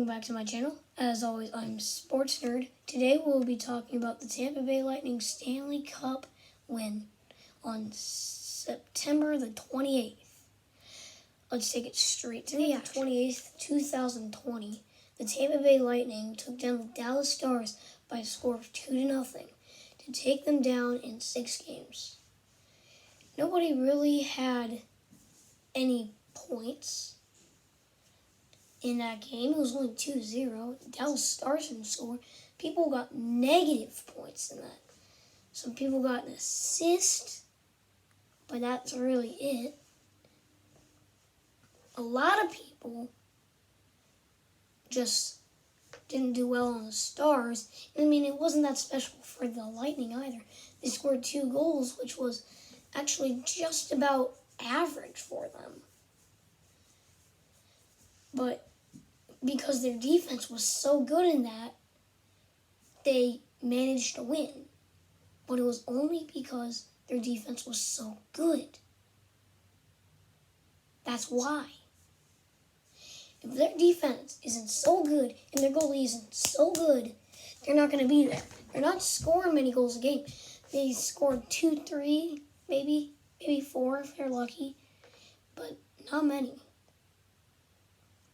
welcome back to my channel. As always, I'm Sports Nerd. Today we'll be talking about the Tampa Bay Lightning Stanley Cup win on September the 28th. Let's take it straight to the action. 28th, 2020. The Tampa Bay Lightning took down the Dallas Stars by a score of 2-0 to take them down in 6 games. Nobody really had any points in that game. It was only 2-0. The Dallas Stars didn't score. People got negative points in that. Some people got an assist, but that's really it. A lot of people just didn't do well on the Stars. I mean, it wasn't that special for the Lightning either. They scored 2 goals, which was actually just about average for them. But because their defense was so good in that, they managed to win. But it was only because their defense was so good. That's why. If their defense isn't so good and their goalie isn't so good, they're not going to be there. They're not scoring many goals a game. They scored 2, 3, maybe 4 if they're lucky, but not many.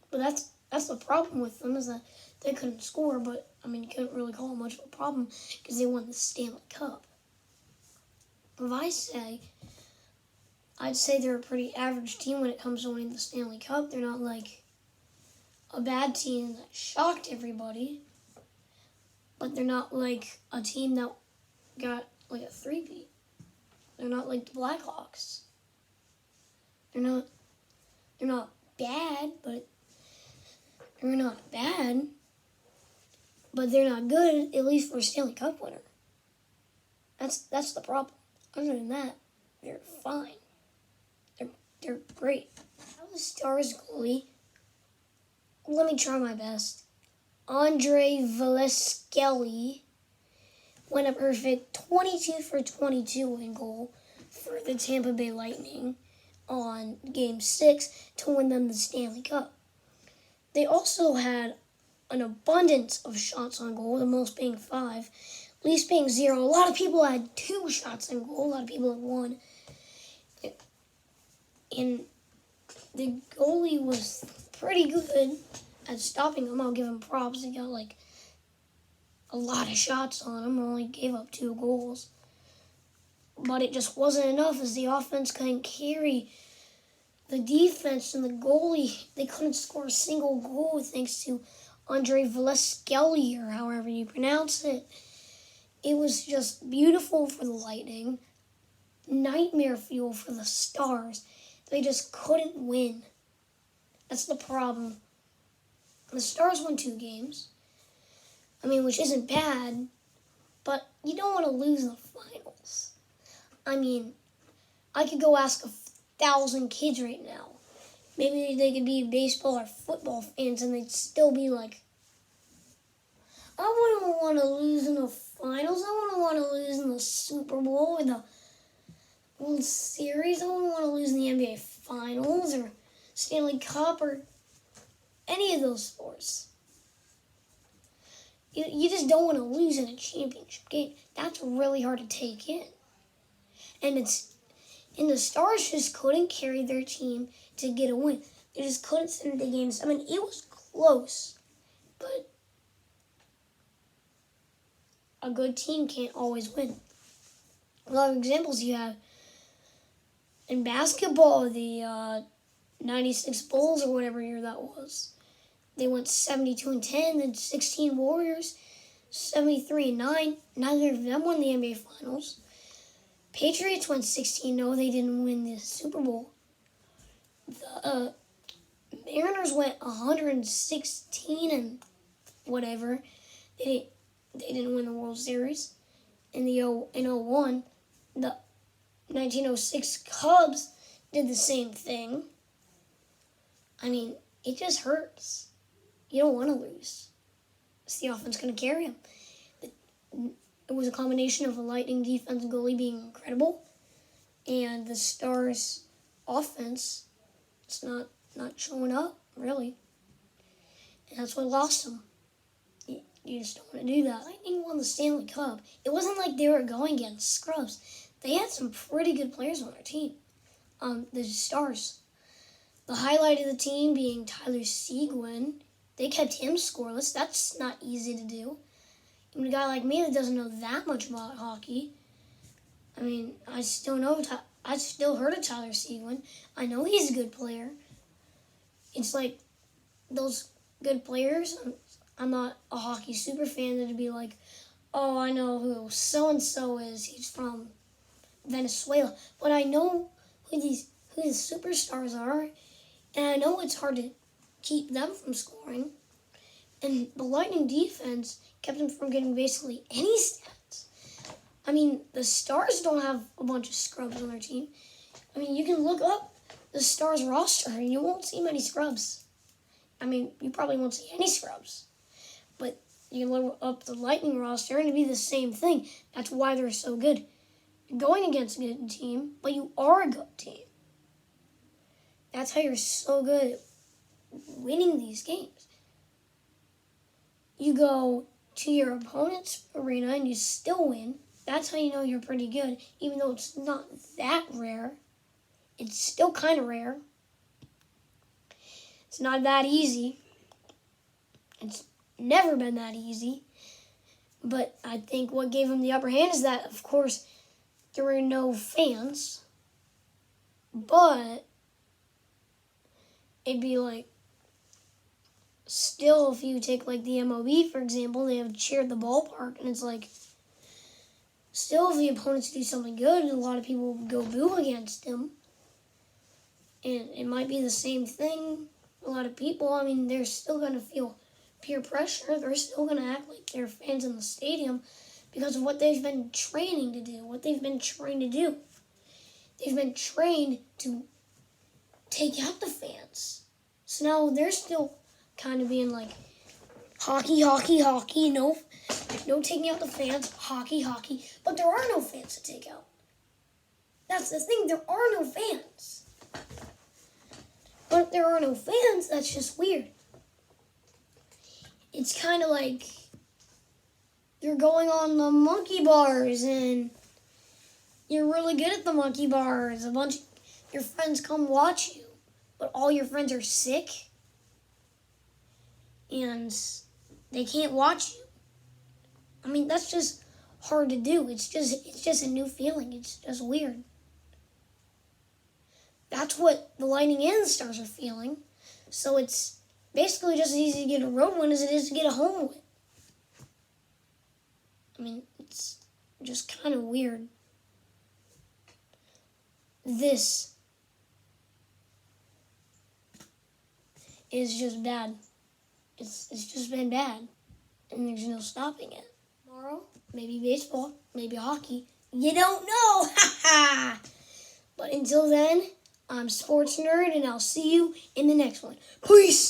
But that's the problem with them, is that they couldn't score, but, I mean, you couldn't really call it much of a problem because they won the Stanley Cup. If I'd say they're a pretty average team when it comes to winning the Stanley Cup. They're not like a bad team that shocked everybody, but they're not like a team that got like a three-peat. They're not like the Blackhawks. They're not bad, but they're not bad, but they're not good, at least for a Stanley Cup winner. That's the problem. Other than that, they're fine. They're great. How the Stars goalie, let me try my best. Andre Valeskelly went a perfect 22 for 22 in goal for the Tampa Bay Lightning on Game 6 to win them the Stanley Cup. They also had an abundance of shots on goal, the most being 5, least being 0. A lot of people had 2 shots on goal, a lot of people had 1. And the goalie was pretty good at stopping them. I'll give him props. He got like a lot of shots on him, only gave up 2 goals. But it just wasn't enough, as the offense couldn't carry the defense, and the goalie, they couldn't score a single goal thanks to Andre Valeskelly, or however you pronounce it. It was just beautiful for the Lightning. Nightmare fuel for the Stars. They just couldn't win. That's the problem. The Stars won 2 games. I mean, which isn't bad, but you don't want to lose the finals. I mean, I could go ask 1,000 kids right now. Maybe they could be baseball or football fans, and they'd still be like, I wouldn't want to lose in the finals. I wouldn't want to lose in the Super Bowl or the World Series. I wouldn't want to lose in the NBA Finals or Stanley Cup or any of those sports. You just don't want to lose in a championship game. That's really hard to take in. And the Stars just couldn't carry their team to get a win. They just couldn't send the games. I mean, it was close, but a good team can't always win. A lot of examples you have in basketball, the 96 Bulls or whatever year that was. They went 72-10, then 16 Warriors, 73-9. Neither of them won the NBA Finals. Patriots went 16-0. They didn't win the Super Bowl. The Mariners went 116 and whatever. They didn't win the World Series. In 01, the 1906 Cubs did the same thing. I mean, it just hurts. You don't want to lose. It's the offense going to carry them. It was a combination of a Lightning defense and goalie being incredible, and the Stars offense, it's not showing up, really. And that's what lost them. You just don't want to do that. Lightning won the Stanley Cup. It wasn't like they were going against scrubs. They had some pretty good players on their team. The Stars. The highlight of the team being Tyler Seguin. They kept him scoreless. That's not easy to do. Even a guy like me that doesn't know that much about hockey, I mean, I still heard of Tyler Seguin. I know he's a good player. It's like those good players. I'm not a hockey super fan that'd be like, oh, I know who so-and-so is. He's from Venezuela. But I know who the superstars are, and I know it's hard to keep them from scoring. And the Lightning defense kept them from getting basically any stats. I mean, the Stars don't have a bunch of scrubs on their team. I mean, you can look up the Stars roster and you won't see many scrubs. I mean, you probably won't see any scrubs. But you can look up the Lightning roster and it'll be the same thing. That's why they're so good. You're going against a good team, but you are a good team. That's how you're so good at winning these games. You go to your opponent's arena and you still win. That's how you know you're pretty good, even though it's not that rare. It's still kind of rare. It's not that easy. It's never been that easy. But I think what gave him the upper hand is that, of course, there were no fans. But it'd be like, still, if you take like the MLB, for example, they have cheered the ballpark, and it's like, still, if the opponents do something good, a lot of people go boo against them. And it might be the same thing. A lot of people, I mean, they're still going to feel peer pressure. They're still going to act like they're fans in the stadium because of what they've been training to do, what they've been trained to do. They've been trained to take out the fans. So now they're still kind of being like, hockey, hockey, hockey, no taking out the fans, hockey, hockey. But there are no fans to take out. That's the thing, there are no fans. But if there are no fans, that's just weird. It's kind of like you're going on the monkey bars and you're really good at the monkey bars. A bunch of your friends come watch you, but all your friends are sick and they can't watch you. I mean, that's just hard to do. It's just a new feeling. It's just weird. That's what the Lightning and the Stars are feeling. So it's basically just as easy to get a road win as it is to get a home win. I mean, it's just kind of weird. This is just bad. It's just been bad. And there's no stopping it. Tomorrow, maybe baseball, maybe hockey. You don't know! Ha ha! But until then, I'm Sports Nerd, and I'll see you in the next one. Peace!